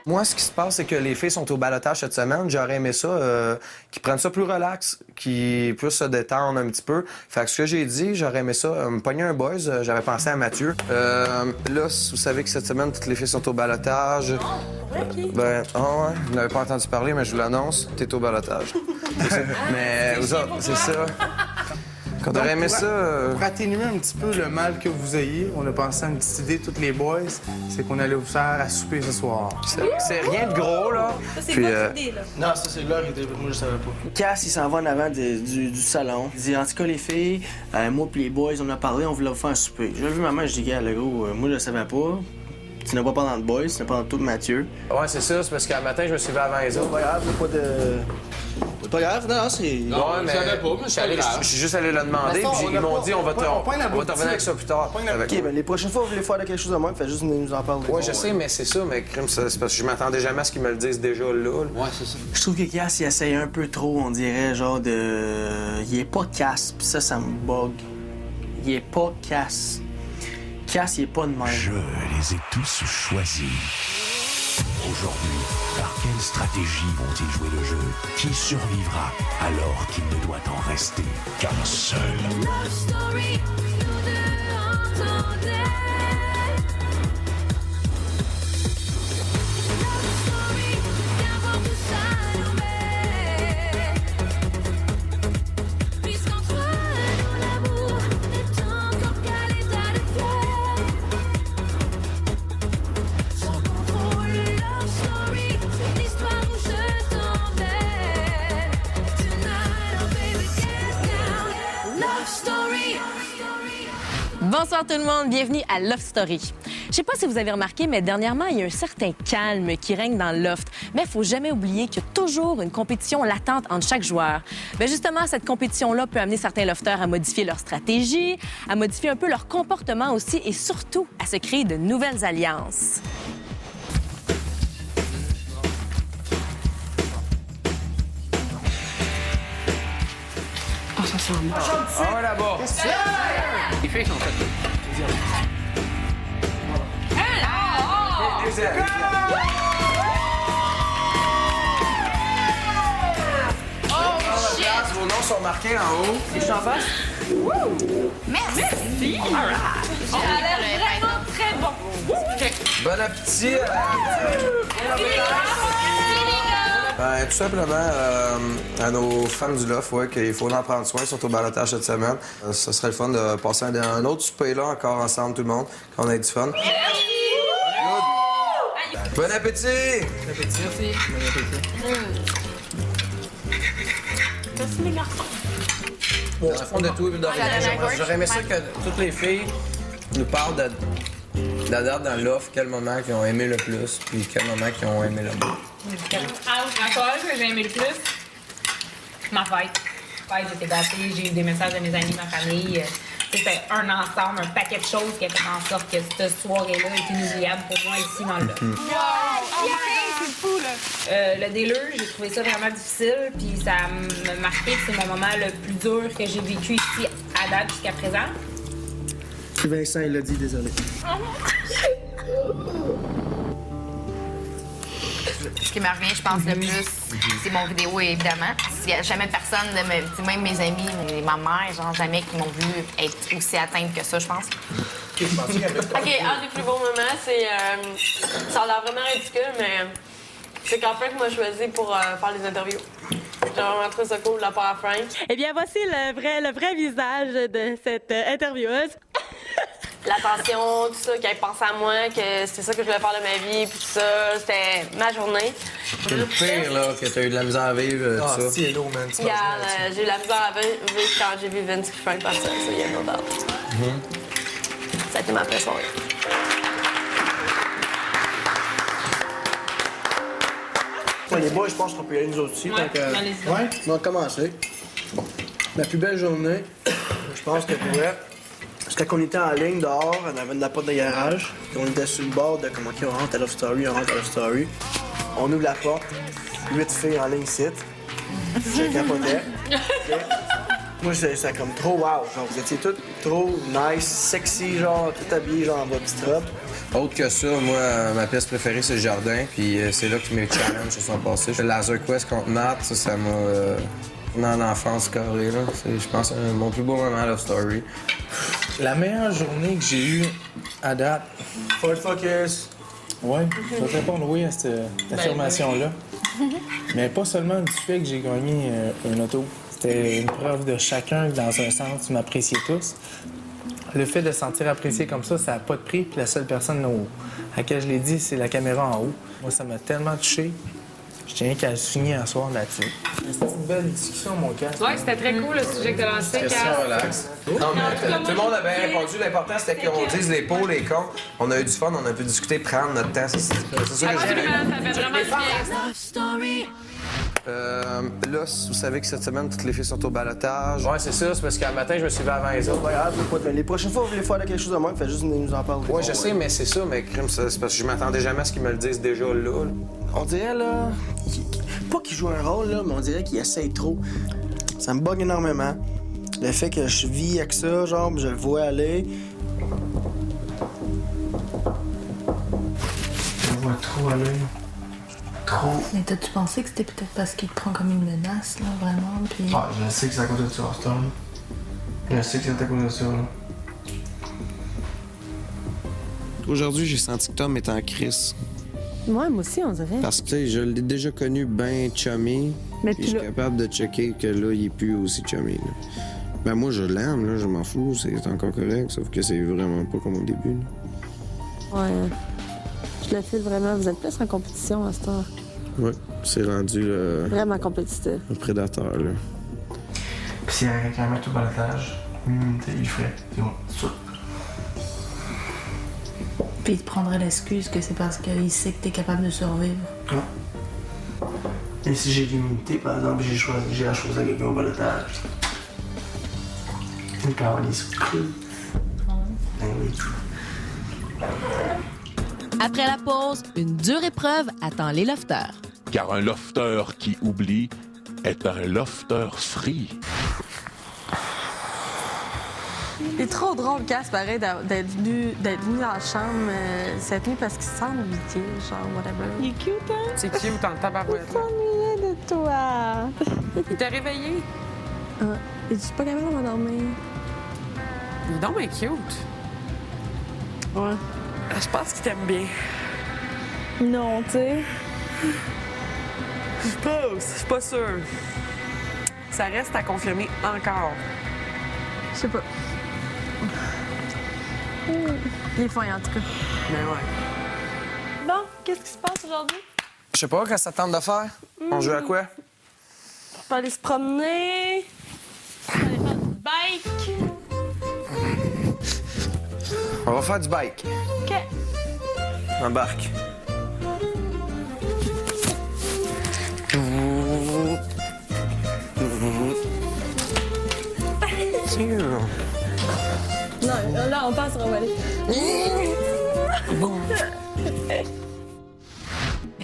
Moi, ce qui se passe, c'est que les filles sont au balotage cette semaine. J'aurais aimé ça, qu'ils prennent ça plus relax, qu'ils puissent se détendre un petit peu. Fait que ce que j'ai dit, j'aurais aimé ça, me pogner un boys. J'avais pensé à Mathieu. Là, vous savez que cette semaine, toutes les filles sont au balotage. Ouais, vous n'avez pas entendu parler, mais je vous l'annonce, t'es au balotage. Mais vous autres, c'est ça. On aurait aimé ça. Pour atténuer un petit peu le mal que vous ayez, on a pensé à une petite idée, toutes les boys, c'est qu'on allait vous faire à souper ce soir. C'est rien de gros, là. Ça, c'est votre idée, là. Non, ça, c'est leur idée, moi, je savais pas. Cass, il s'en va en avant du salon. Il dit, en tout cas, les filles, moi pis les boys, on a parlé, on voulait vous faire un souper. J'ai vu maman, je dis, gars, le gros, moi, je le savais pas. Tu n'as pas parlé dans le boys, tu n'as pas dans tout Mathieu. Ouais, c'est ça, c'est parce qu'un matin, je me suis levé avant les autres. Pas grave, pas de... C'est pas grave, non, c'est... Non, mais je savais pas, mais c'est pas grave. je suis juste allé le demander, De toute façon, puis ils m'ont dit, on va te revenir avec ça plus tard. OK, ben les prochaines fois, vous voulez faire quelque chose de même, faites juste venir nous en parler. Ouais, je sais, mais c'est ça, mais crime, c'est parce que je m'attendais jamais à ce qu'ils me le disent déjà là. Ouais, c'est ça. Je trouve que Cass, il essaye un peu trop, on dirait, genre de... Il est pas Cass, pis ça me bug. Il est pas Cass. Cass, il est pas de même. Je les ai tous choisis. Aujourd'hui, par quelle stratégie vont-ils jouer le jeu? Qui survivra alors qu'il ne doit en rester qu'un seul? Love story, nous deux entendez. Love story, viens voir tout ça nous met. Puisqu'entre nous l'amour est encore qu'à l'état de fleur. Sans contrôle, love story, c'est l'histoire où je t'emmène. Tonight, oh baby, get down. Love story. Bonsoir tout le monde, bienvenue à Love Story. Je sais pas si vous avez remarqué, mais dernièrement, il y a un certain calme qui règne dans le loft. Mais il faut jamais oublier qu'il y a toujours une compétition latente entre chaque joueur. Bien justement, cette compétition-là peut amener certains lofters à modifier leur stratégie, à modifier un peu leur comportement aussi et surtout à se créer de nouvelles alliances. Ah ouais, là-bas. Les filles sont faites. Vos noms sont marqués en haut. Je suis en face. Merci. Ça a l'air vraiment très bon. Bon appétit. Ben, tout simplement, à nos fans du loft, ouais, qu'il faut en prendre soin, surtout au balotage cette semaine. Ce serait le fun de passer un autre souper là, encore ensemble, tout le monde, quand on a du fun. Bon appétit! Bon appétit. Merci les garçons. Bon, à fond de tout, évidemment, j'aurais aimé ça que toutes les filles nous parlent de la date dans le loft, quel moment qu'ils ont aimé le plus, puis quel moment qu'ils ont aimé le moins. Encore que j'ai aimé le plus, ma fête. J'étais gâtée, j'ai eu des messages de mes amis, ma famille. C'était un ensemble, un paquet de choses qui a fait en sorte que cette soirée-là est inoubliable pour moi ici dans le loft. C'est fou, là. Le délire, j'ai trouvé ça vraiment difficile, puis ça m'a marqué que c'est mon moment le plus dur que j'ai vécu ici à date jusqu'à présent. C'est Vincent, il l'a dit, désolé. Ce qui me revient, je pense, le plus, c'est mon vidéo, évidemment. Il n'y a jamais personne, même mes amis, ma mère, genre jamais qui m'ont vu être aussi atteinte que ça, je pense. OK, un des plus beaux moments, c'est... ça a l'air vraiment ridicule, mais c'est quand Frank m'a choisi pour faire les interviews. J'ai vraiment trouvé ça cool de la part à Frank. Eh bien, voici le vrai visage de cette intervieweuse. L'attention, tout ça, qu'elle pensait à moi, que c'était ça que je voulais faire de ma vie, puis tout ça, c'était ma journée. C'est le pire, là, que t'as eu de la misère à vivre, tout ça. C'est hello, man. Regarde, j'ai eu la misère à vivre quand j'ai vu Vince et Frank partir, ça, il y a no doubt. Ça a été ma pression. Ouais, les boys, je pense qu'on peut y aller nous autres aussi. Ouais, donc, allez-y. ouais, on va commencer. Bon. La plus belle journée, je pense que pour vrai, c'était qu'on était en ligne dehors, on avait de la porte de garage, puis on était sur le bord de comment on rentre à Love Story, on rentre à Love Story. On ouvre la porte, 8 filles en ligne site. Je capotais. Okay. Moi, c'était comme trop wow. Genre, vous étiez toutes trop nice, sexy, genre, tout habillées, genre, en votre petite robe. Autre que ça, moi, ma pièce préférée, c'est le jardin. Puis c'est là que mes challenges se sont passés. Le Laser Quest contre Matt, ça m'a... dans l'enfance carré, là. C'est, je pense, mon plus beau moment à Love Story. La meilleure journée que j'ai eue à date. Ford Focus. Ouais, je vais te répondre oui à cette affirmation-là. Mais pas seulement du fait que j'ai gagné un auto. C'était une preuve de chacun que dans un sens, on m'appréciait tous. Le fait de se sentir apprécié comme ça n'a pas de prix. Puis la seule personne à laquelle je l'ai dit, c'est la caméra en haut. Moi, ça m'a tellement touché. Je tiens qu'à se finir un soir là-dessus. C'était une belle discussion, mon casque. Ouais, c'était très cool le sujet que t'as lancé, Question relax. Non, mais tout le monde a bien répondu. L'important, c'était qu'on dise les pour, les contre. On a eu du fun, on a pu discuter, prendre notre temps. C'est ça que j'ai. Absolument, ça fait vraiment du bien. Love Story. Là, vous savez que cette semaine, toutes les filles sont au balotage. Ouais, c'est ça. C'est parce qu'un matin, je me suis levé avant les autres. Les prochaines fois, vous voulez faire quelque chose de même, faites juste nous en parler. Ouais, je sais, mais c'est ça, mais crime, c'est parce que je m'attendais jamais à ce qu'ils me le disent déjà là. On dirait, là, pas qu'il joue un rôle, là, mais on dirait qu'il essaye trop. Ça me bug énormément. Le fait que je vis avec ça, genre, je le vois aller. Je le vois trop aller. Trop. Mais t'as-tu pensé que c'était peut-être parce qu'il te prend comme une menace, là, vraiment, puis... Ah, je sais que c'est à cause de ça, Star. Je sais que c'est à cause de ça, là. Aujourd'hui, j'ai senti que Tom était en crise. Ouais, moi aussi, on dirait. Parce que, tu sais, je l'ai déjà connu bien chummy. Mais Puis je suis capable de checker que là, il est plus aussi chummy. Là. Ben moi, je l'aime, là, je m'en fous, c'est encore correct, sauf que c'est vraiment pas comme au début. Là. Ouais. Je le file vraiment. Vous êtes plus en compétition à cette heure. Ouais, c'est rendu Vraiment compétitif. un prédateur, là. Puis s'il y a quelqu'un à mettre au balotage, il le ferait. C'est bon, c'est sûr. Puis il te prendrait l'excuse que c'est parce qu'il sait que t'es capable de survivre. Ouais. Et si j'ai l'immunité, par exemple, j'ai la chose à quelqu'un au balotage. Il peut avoir des surprises. Ben oui. Après la pause, une dure épreuve attend les lofters. Car un lofter qui oublie est un lofter free. Il est trop drôle, Cass, pareil, d'être venu dans la chambre cette nuit parce qu'il s'ennuyait, genre, whatever. Il est cute, hein? C'est cute en tabarouette. Il s'ennuyait de toi. Il t'a réveillé. Et je suis pas capable de m'endormir. Il est donc bien cute. Ouais. Je pense qu'il t'aime bien. Non, tu sais. Je pense. Je suis pas sûre. Ça reste à confirmer encore. Je sais pas. Il est fin, en tout cas. Mais ouais. Bon, qu'est-ce qui se passe aujourd'hui? Je sais pas, qu'est-ce que ça tente de faire? On joue à quoi? On peut aller se promener. On peut aller faire du bike. On va faire du bike. OK. Embarque. Non, là, on passe, on va aller.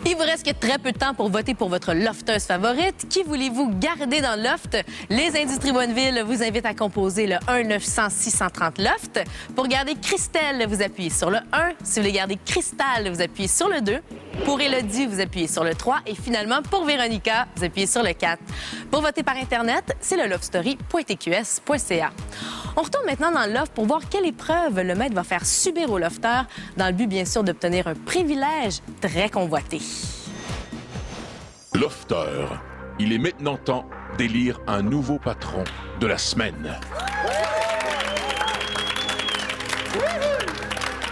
Il vous reste que très peu de temps pour voter pour votre lofteuse favorite. Qui voulez-vous garder dans le loft? Les Industries Bonneville vous invitent à composer le 1-900-630-LOFT. Pour garder Christelle, vous appuyez sur le 1. Si vous voulez garder Cristal, vous appuyez sur le 2. Pour Élodie, vous appuyez sur le 3. Et finalement, pour Véronica, vous appuyez sur le 4. Pour voter par Internet, c'est le lovestory.tqs.ca. On retourne maintenant dans le loft pour voir quelle épreuve le maître va faire subir au lofteur dans le but, bien sûr, d'obtenir un privilège très convoité. Lofter, il est maintenant temps d'élire un nouveau patron de la semaine.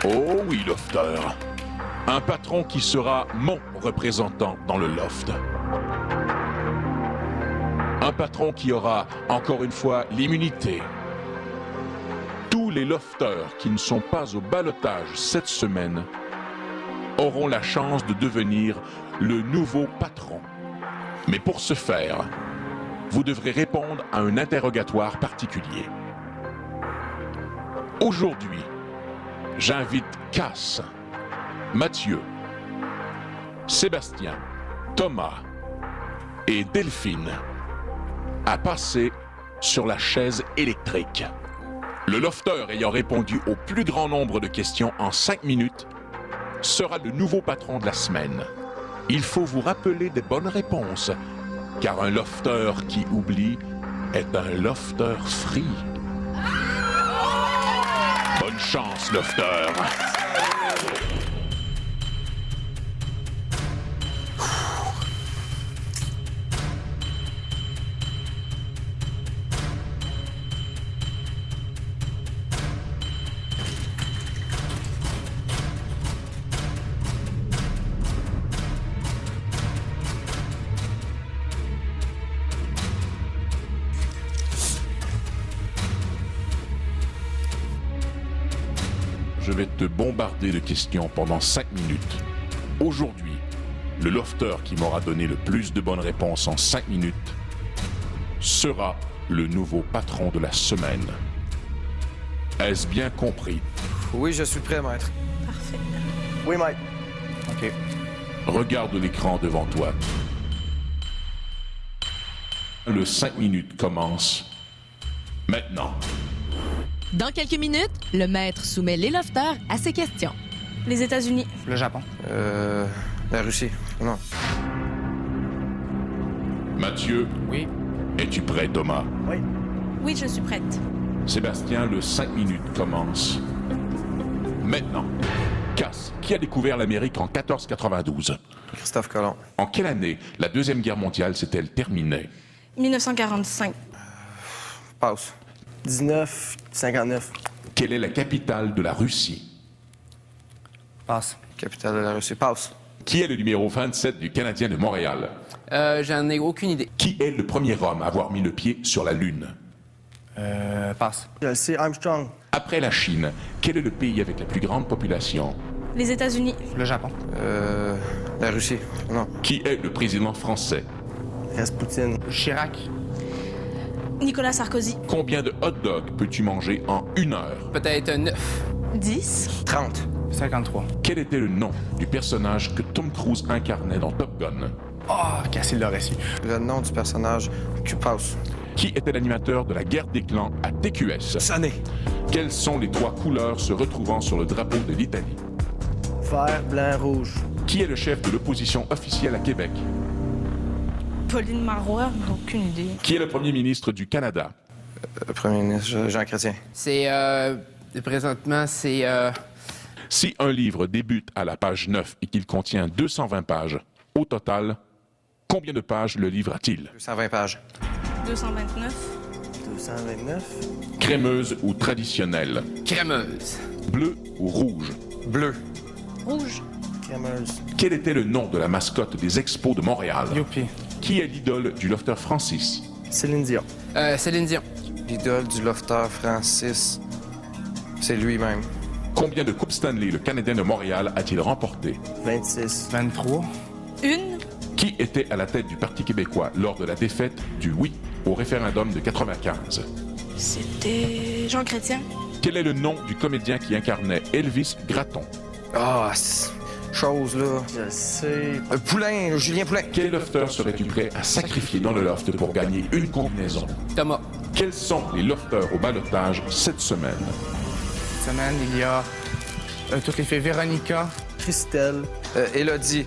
Oh oui, Lofter. Un patron qui sera mon représentant dans le loft. Un patron qui aura, encore une fois, l'immunité. Tous les lofters qui ne sont pas au ballottage cette semaine auront la chance de devenir le nouveau patron. Mais pour ce faire, vous devrez répondre à un interrogatoire particulier. Aujourd'hui, j'invite Cass, Mathieu, Sébastien, Thomas et Delphine à passer sur la chaise électrique. Le lofter ayant répondu au plus grand nombre de questions en 5 minutes sera le nouveau patron de la semaine? Il faut vous rappeler des bonnes réponses, car un lofter qui oublie est un lofter free. Bonne chance, lofter. Je vais te bombarder de questions pendant 5 minutes. Aujourd'hui, le lofter qui m'aura donné le plus de bonnes réponses en 5 minutes sera le nouveau patron de la semaine. Est-ce bien compris? Oui, je suis prêt, maître. Parfait. Oui, maître. OK. Regarde l'écran devant toi. Le 5 minutes commence maintenant. Dans quelques minutes, le maître soumet les lofters à ses questions. Les États-Unis. Le Japon. La Russie. Non. Mathieu, Oui. es-tu prêt, Thomas? Oui, je suis prête. Sébastien, le 5 minutes commence maintenant. Cass, qui a découvert l'Amérique en 1492? Christophe Colomb. En quelle année la Deuxième Guerre mondiale s'est-elle terminée? 1945. Passe. 1959. Quelle est la capitale de la Russie? Passe. Capitale de la Russie. Passe. Qui est le numéro 27 du Canadien de Montréal? J'en ai aucune idée. Qui est le premier homme à avoir mis le pied sur la Lune? Passe. Je le sais, Armstrong. Après la Chine, quel est le pays avec la plus grande population? Les États-Unis. Le Japon. La Russie. Non. Qui est le président français? Rasputin. Chirac. Nicolas Sarkozy. Combien de hot dogs peux-tu manger en 1 heure? Peut-être 9. 10. 30. 53. Quel était le nom du personnage que Tom Cruise incarnait dans Top Gun? Oh, Cassil l'aurait su. Le nom du personnage qui passe. Qui était l'animateur de la guerre des clans à TQS? Sonné. Quelles sont les 3 couleurs se retrouvant sur le drapeau de l'Italie? Vert, blanc, rouge. Qui est le chef de l'opposition officielle à Québec? Pauline Marois. Aucune idée. Qui est le premier ministre du Canada? Premier ministre Jean Chrétien. C'est, présentement, c'est, Si un livre débute à la page 9 et qu'il contient 220 pages, au total, combien de pages le livre a-t-il? 220 pages. 229. 229. Crémeuse ou traditionnelle? crémeuse. Bleu ou rouge? Bleu. Rouge. Crémeuse. Quel était le nom de la mascotte des Expos de Montréal? Youpi. Qui est l'idole du lofter Francis? Céline Dion. Céline Dion. L'idole du lofter Francis. C'est lui-même. Combien de Coupes Stanley le Canadien de Montréal a-t-il remporté? 26. 23. Une. Qui était à la tête du Parti québécois lors de la défaite du oui au référendum de 95? C'était Jean Chrétien. Quel est le nom du comédien qui incarnait Elvis Gratton? Ah, chose là. Je le sais. Poulain, Julien Poulain. Quel lofter serais-tu prêt à sacrifier dans le loft pour gagner une combinaison? Thomas. Quels sont les lofters au ballottage cette semaine? Cette semaine, il y a toutes les filles. Véronica. Christelle. Élodie.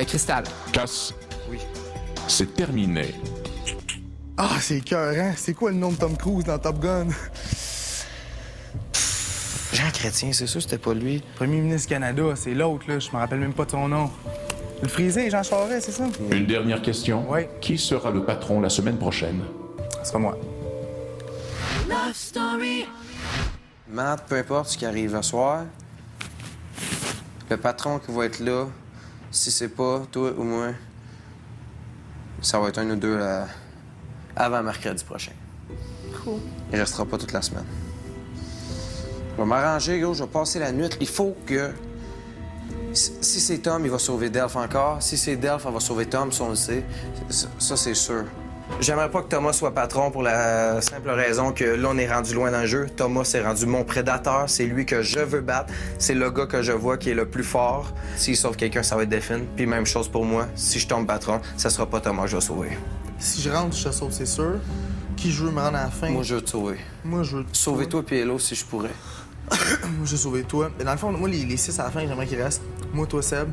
Cristal. Cass? Oui. C'est terminé. Ah, c'est écœurant. C'est quoi le nom de Tom Cruise dans Top Gun? Jean Chrétien, c'est sûr, c'était pas lui. Premier ministre du Canada, c'est l'autre, là. Je me rappelle même pas de son nom. Le frisé, Jean Charest, c'est ça? Une dernière question. Oui. Qui sera le patron la semaine prochaine? Ce sera moi. Love Story. Matt, peu importe ce qui arrive ce soir, le patron qui va être là, si c'est pas toi ou moi, ça va être un ou deux avant mercredi prochain. Cool. Il restera pas toute la semaine. Je vais m'arranger, gros, je vais passer la nuit. Il faut que... Si c'est Tom, il va sauver Delph encore. Si c'est Delph, elle va sauver Tom, ça on le sait. Ça, c'est sûr. J'aimerais pas que Thomas soit patron pour la simple raison que là, on est rendu loin dans le jeu. Thomas, c'est rendu mon prédateur. C'est lui que je veux battre. C'est le gars que je vois qui est le plus fort. S'il sauve quelqu'un, ça va être Delphine. Puis même chose pour moi. Si je tombe patron, ça sera pas Thomas que je vais sauver. Si je rentre, je te sauve, c'est sûr. Qui je veux me rendre à la fin? Moi, je veux te sauver. Moi, je veux te Sauver toi puis Hello si je pourrais. Moi, je veux sauver toi. Mais dans le fond, moi, les 6 à la fin, j'aimerais qu'ils restent. Moi, toi, Seb.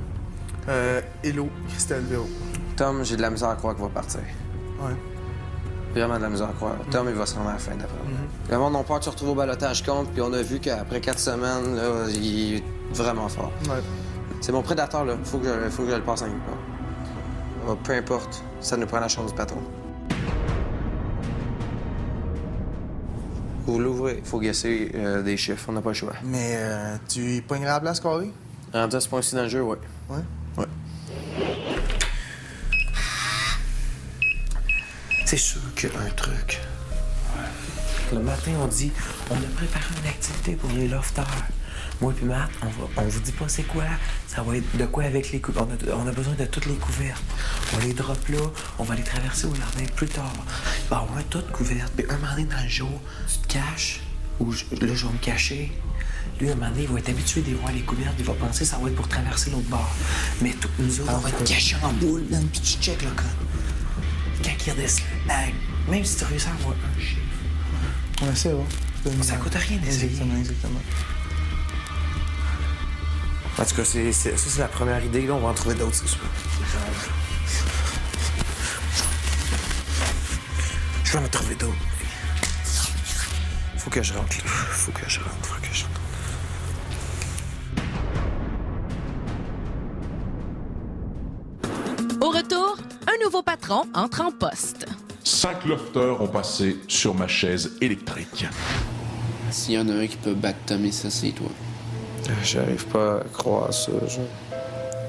Hello, Christelle Véro. Tom, j'ai de la misère à croire qu'il va partir. Ouais. Vraiment de la misère à croire. Tom, il va se rendre à la fin d'après. Le monde a peur de se retrouver au balotage contre, puis on a vu qu'après 4 semaines, là, il est vraiment fort. Ouais. C'est mon prédateur, là. Faut que je le passe en quelque part. Peu importe, ça nous prend la chance du patron. Vous l'ouvrez, faut guesser des chiffres, on n'a pas le choix. Mais tu pognerais à la place carrée? Rendu à ce point-ci dans le jeu, ouais. Ouais? Ouais. C'est sûr qu'il y a un truc. Le matin, on dit, on a préparé une activité pour les lofters. Moi et Matt, on vous dit pas c'est quoi. Ça va être de quoi avec les couvertes. On a besoin de toutes les couvertes. On les drop là, on va les traverser au jardin plus tard. Il va y avoir toutes couvertes. Puis un moment donné dans le jour, tu te caches, ou là, je vais me cacher. Lui, un moment donné, il va être habitué de voir les couvertes. Il va penser que ça va être pour traverser l'autre bord. Mais nous autres, on va être cachés en boule, man, puis tu check le code. Quand il redescend, même si tu réussis à avoir un chiffre. Ouais, c'est vrai. Ça coûte rien d'essayer. Exactement. En tout cas, ça, c'est la première idée. Là, on va en trouver d'autres, c'est sûr. Je vais en trouver d'autres. Faut que je rentre, là. Faut que je rentre. Au retour, un nouveau patron entre en poste. 5 lofters ont passé sur ma chaise électrique. S'il y en a un qui peut battre Tommy, ça, c'est toi. J'arrive pas à croire ça, genre.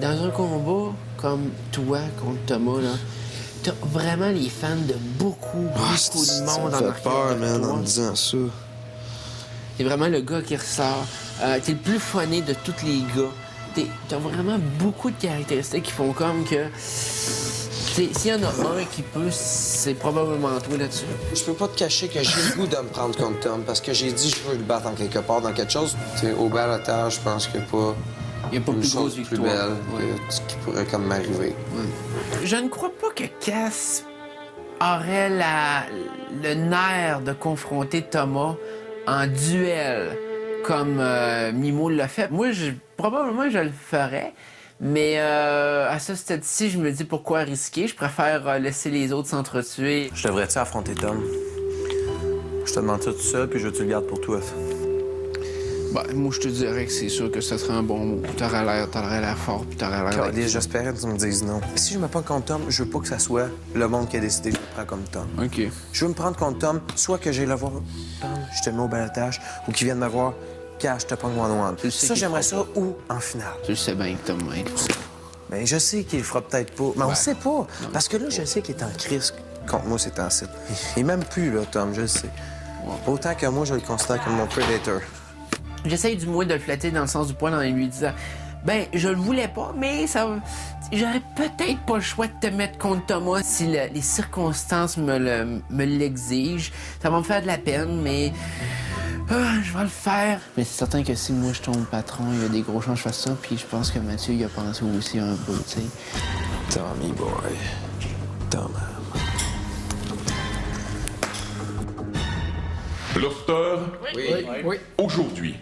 Dans un combat comme toi contre Thomas, là, t'as vraiment les fans de beaucoup de monde en arrière peur, de man, toi. en me disant ça. T'es vraiment le gars qui ressort. T'es le plus funné de tous les gars. T'as vraiment beaucoup de caractéristiques qui font comme que... S'il y en a un qui peut, c'est probablement toi là-dessus. Je peux pas te cacher que j'ai le goût de me prendre contre Tom, parce que j'ai dit je veux le battre en quelque part dans quelque chose. T'sais, au balotage, je pense qu'il n'y a pas... Il n'y a pas une plus chose grosse plus victoire. belle qui pourrait comme m'arriver. Je ne crois pas que Cass aurait le nerf de confronter Thomas en duel comme Mimo l'a fait. Moi, probablement, je le ferais. Mais à ce stade-ci, je me dis pourquoi risquer. Je préfère laisser les autres s'entretuer. Je devrais-tu affronter Tom? Je te demande ça tout seul, puis je veux que tu le gardes pour toi. Ben, moi, je te dirais que c'est sûr que ça serait un bon mot. T'aurais l'air fort, puis t'aurais l'air... J'espérais que tu me dises non. Si je me prends contre Tom, je veux pas que ça soit le monde qui a décidé que je me prends comme Tom. OK. Je veux me prendre contre Tom, soit que j'aille le voir, Tom, je te mets au balotage, ou qu'il vienne me voir, Cash, je te prends one-one. Ça, j'aimerais ça, ou en finale. Tu le sais bien que Tom va être. Ben, je sais qu'il le fera peut-être pas, mais on sait pas. Parce que là, je sais qu'il est en crise contre moi ces temps-ci. Il est même plus, là, Tom, je le sais. Autant que moi, je le considère comme mon predator. J'essaye du moins de le flatter dans le sens du poil en lui disant ben, je le voulais pas, mais ça. J'aurais peut-être pas le choix de te mettre contre Thomas si les circonstances me l'exigent. Ça va me faire de la peine, mais. Je vais le faire. Mais c'est certain que si moi je tombe patron, il y a des gros chances que je fasse ça, puis je pense que Mathieu, il a pensé aussi un peu, tu sais. Tommy boy. Tom. Lofter, Oui. aujourd'hui,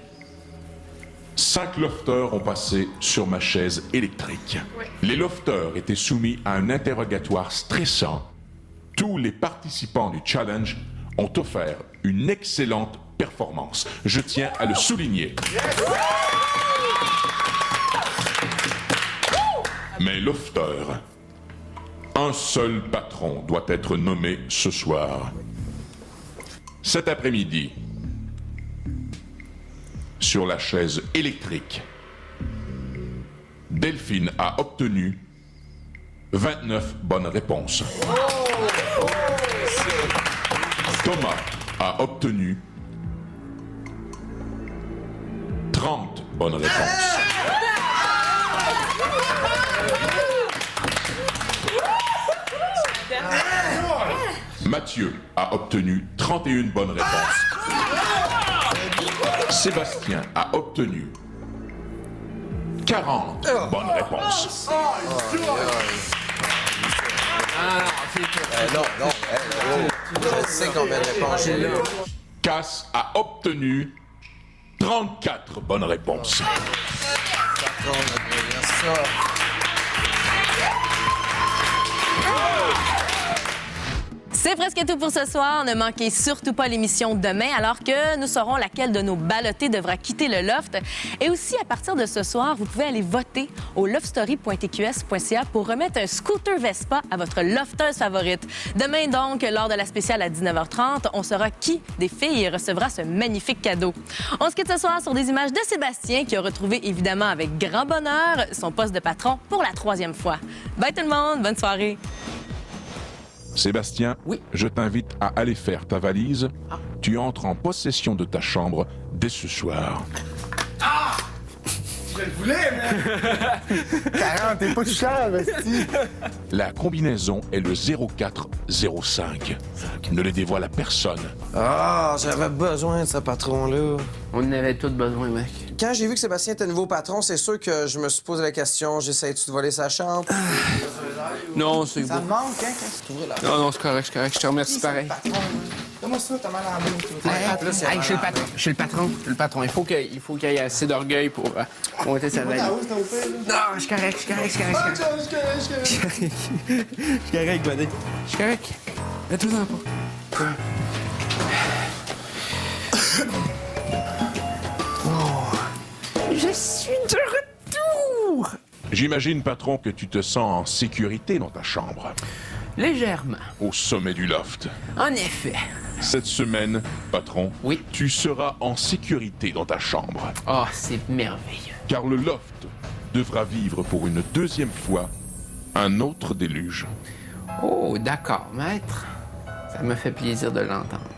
5 lofters ont passé sur ma chaise électrique. Les lofters étaient soumis à un interrogatoire stressant. Tous les participants du challenge ont offert une excellente performance. Je tiens à le souligner. Mais lofter, un seul patron doit être nommé ce soir. Cet après-midi, sur la chaise électrique, Delphine a obtenu 29 bonnes réponses. Thomas a obtenu 30 bonnes réponses. Mathieu a obtenu 31 bonnes réponses. Sébastien a obtenu 40 bonnes réponses. Je sais combien de réponses j'ai là. Cass a obtenu 34 bonnes réponses. C'est presque tout pour ce soir. Ne manquez surtout pas l'émission demain, alors que nous saurons laquelle de nos ballottés devra quitter le loft. Et aussi, à partir de ce soir, vous pouvez aller voter au loftstory.tqs.ca pour remettre un scooter Vespa à votre lofteuse favorite. Demain, donc, lors de la spéciale à 19h30, on saura qui des filles recevra ce magnifique cadeau. On se quitte ce soir sur des images de Sébastien, qui a retrouvé évidemment avec grand bonheur son poste de patron pour la 3e fois. Bye tout le monde, bonne soirée. Sébastien, oui. Je t'invite à aller faire ta valise. Tu entres en possession de ta chambre dès ce soir. Ah! Je le voulais, mais... 40, t'es pas touchable, esti. La combinaison est le 0405. Ne le dévoile à personne. Ah, j'avais besoin de ce patron-là. On en avait tous besoin, mec. Quand j'ai vu que Sébastien était nouveau patron, c'est sûr que je me suis posé la question, j'essaie-tu de voler sa chambre? Non, c'est Ça beau. me manque, hein, quand tu t'ouvres la porte. Non, c'est correct, c'est correct. Je te remercie pareil. Donne-moi ça, t'as mal à la main. Hey, je suis le patron. Je suis le patron. Il faut qu'il y ait assez d'orgueil pour monter sa valise. Non, je suis correct, je suis correct. Je suis correct, buddy. Je suis correct. Mets-toi-en pas. Je suis de retour! J'imagine, patron, que tu te sens en sécurité dans ta chambre. Légèrement. Au sommet du loft. En effet. Cette semaine, patron, tu seras en sécurité dans ta chambre. Oh, c'est merveilleux. Car le loft devra vivre pour une 2e fois un autre déluge. Oh, d'accord, maître. Ça me fait plaisir de l'entendre.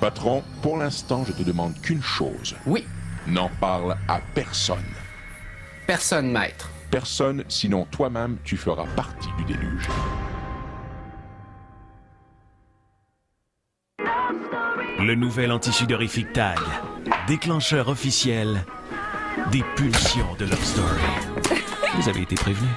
Patron, pour l'instant, je te demande qu'une chose. Oui. N'en parle à personne. Personne, maître. Personne, sinon toi-même, tu feras partie du déluge. Le nouvel anti-sudorifique TAG. Déclencheur officiel des pulsions de Love Story. Vous avez été prévenus.